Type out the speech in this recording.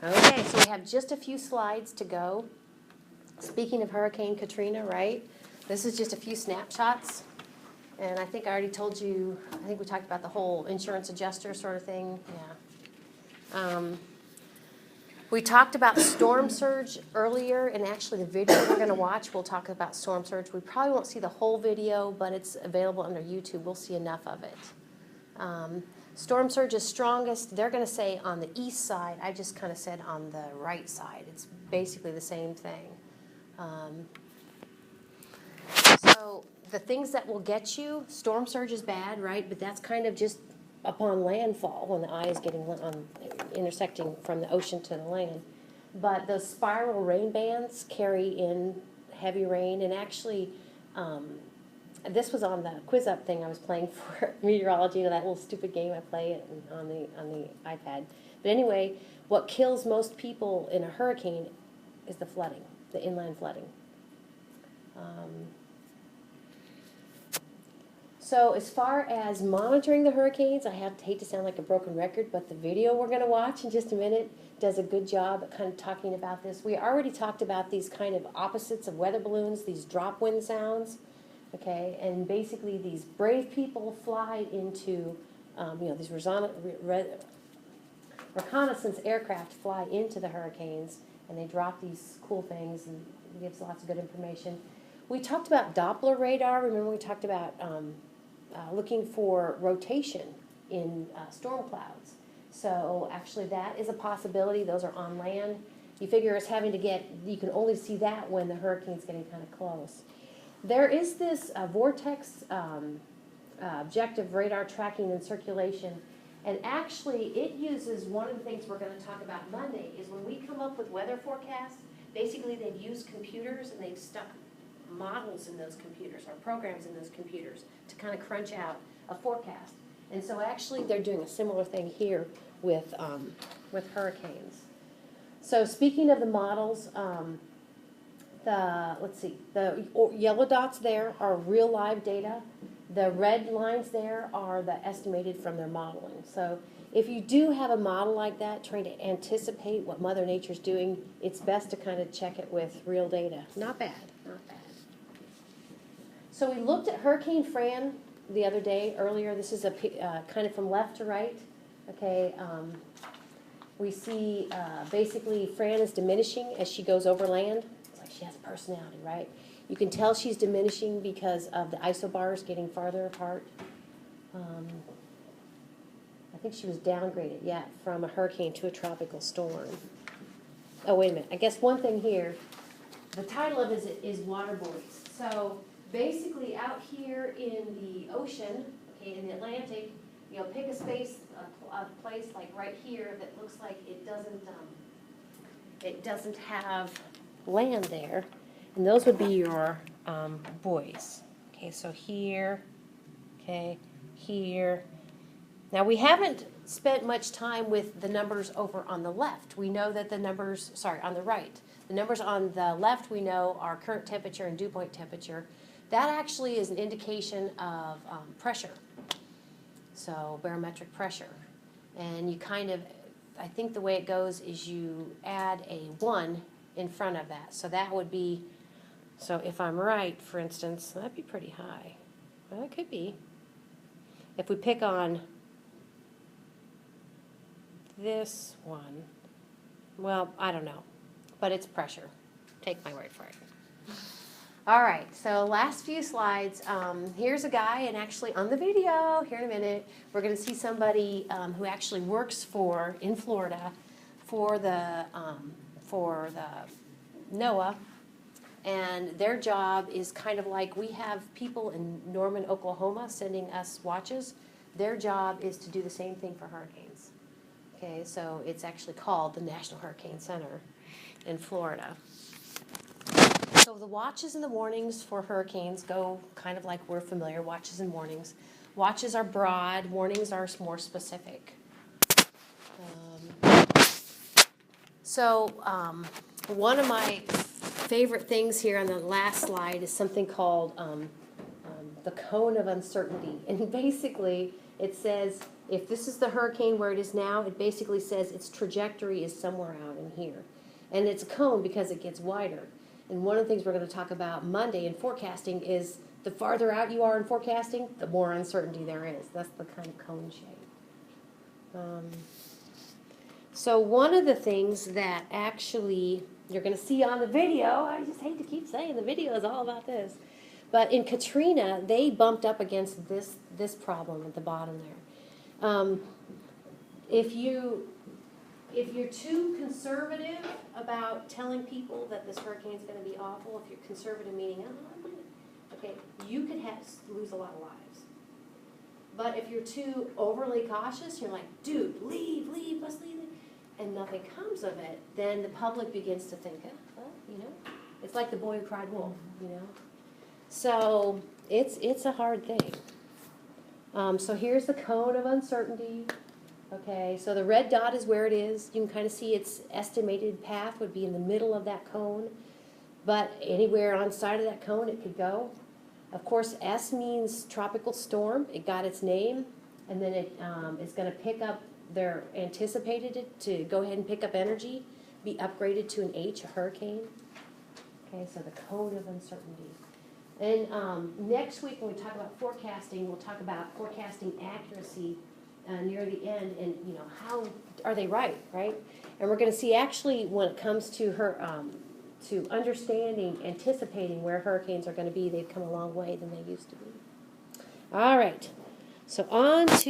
Okay, so we have just a few slides to go. Speaking of Hurricane Katrina, right? This is just a few snapshots. And I think I already told you, I think we talked about the whole insurance adjuster sort of thing. Yeah. We talked about storm surge earlier, and actually the video we're going to watch, we'll talk about storm surge. We probably won't see the whole video, but it's available under YouTube. We'll see enough of it. Storm surge is strongest, they're going to say on the east side. I just kind of said on the right side. It's basically the same thing. So the things that will get you, storm surge is bad, right? But that's kind of just upon landfall when the eye is getting intersecting from the ocean to the land. But the spiral rain bands carry in heavy rain, and actually this was on the quiz up thing I was playing for meteorology, that little stupid game I play on the iPad. But anyway, what kills most people in a hurricane is the flooding, the inland flooding. So as far as monitoring the hurricanes, I hate to sound like a broken record, but the video we're going to watch in just a minute does a good job at kind of talking about this. We already talked about these kind of opposites of weather balloons, these drop wind sounds, okay? And basically these brave people fly into, these reconnaissance aircraft fly into the hurricanes, and they drop these cool things, and it gives lots of good information. We talked about Doppler radar. Remember we talked about looking for rotation in storm clouds. So actually that is a possibility. Those are on land. You figure it's having to you can only see that when the hurricane's getting kind of close. There is this vortex objective radar tracking and circulation, and actually it uses one of the things we're going to talk about Monday is when we come up with weather forecasts, basically they've used computers and they've stuck models in those computers or programs in those computers to kind of crunch out a forecast. And so actually they're doing a similar thing here with hurricanes. So speaking of the models, the yellow dots there are real live data. The red lines there are the estimated from their modeling. So if you do have a model like that, trying to anticipate what Mother Nature's doing, it's best to kind of check it with real data. Not bad, not bad. So we looked at Hurricane Fran the other day, earlier. This is a kind of from left to right. Okay, we see basically Fran is diminishing as she goes over land. It's like she has a personality, right? You can tell she's diminishing because of the isobars getting farther apart. I think she was downgraded, yeah, from a hurricane to a tropical storm. Oh, wait a minute. I guess one thing here, the title of it is Water Boys. So basically out here in the ocean, okay, in the Atlantic, pick a space, a place like right here that looks like it doesn't have land there, and those would be your buoys. Okay, so here, okay, here. Now we haven't spent much time with the numbers over on the left. We know that the numbers, on the right. The numbers on the left we know are current temperature and dew point temperature. That actually is an indication of pressure, so barometric pressure. And you kind of, I think the way it goes is you add a 1 in front of that. So that would be, so if I'm right, for instance, that'd be pretty high. Well, it could be. If we pick on this one, well, I don't know, but it's pressure. Take my word for it. All right, so last few slides. Here's a guy, and actually on the video, here in a minute, we're going to see somebody who actually works in Florida for the NOAA, and their job is kind of like we have people in Norman, Oklahoma sending us watches. Their job is to do the same thing for hurricanes. Okay, so it's actually called the National Hurricane Center in Florida. So the watches and the warnings for hurricanes go kind of like we're familiar, watches and warnings. Watches are broad, warnings are more specific. One of my favorite things here on the last slide is something called the cone of uncertainty. And basically it says If this is the hurricane where it is now, it basically says its trajectory is somewhere out in here. And it's a cone because it gets wider. And one of the things we're going to talk about Monday in forecasting is the farther out you are in forecasting, the more uncertainty there is. That's the kind of cone shape. So one of the things that actually you're going to see on the video, I just hate to keep saying the video is all about this, but in Katrina, they bumped up against this problem at the bottom there. If you're too conservative about telling people that this hurricane is going to be awful, if you're conservative meaning, okay, you could lose a lot of lives. But if you're too overly cautious, you're like, dude, leave, let's leave, and nothing comes of it, then the public begins to think, well, it's like the boy who cried wolf, So it's a hard thing. So here's the cone of uncertainty. Okay, so the red dot is where it is. You can kind of see its estimated path would be in the middle of that cone, but anywhere on the side of that cone it could go. Of course, S means tropical storm. It got its name, and then it is going to pick up, they're anticipated it to go ahead and pick up energy, be upgraded to an H, a hurricane. Okay, so the cone of uncertainty. And next week when we talk about forecasting, we'll talk about forecasting accuracy near the end, and how are they right? And we're going to see actually when it comes to to understanding, anticipating where hurricanes are going to be, they've come a long way than they used to be. All right, so on to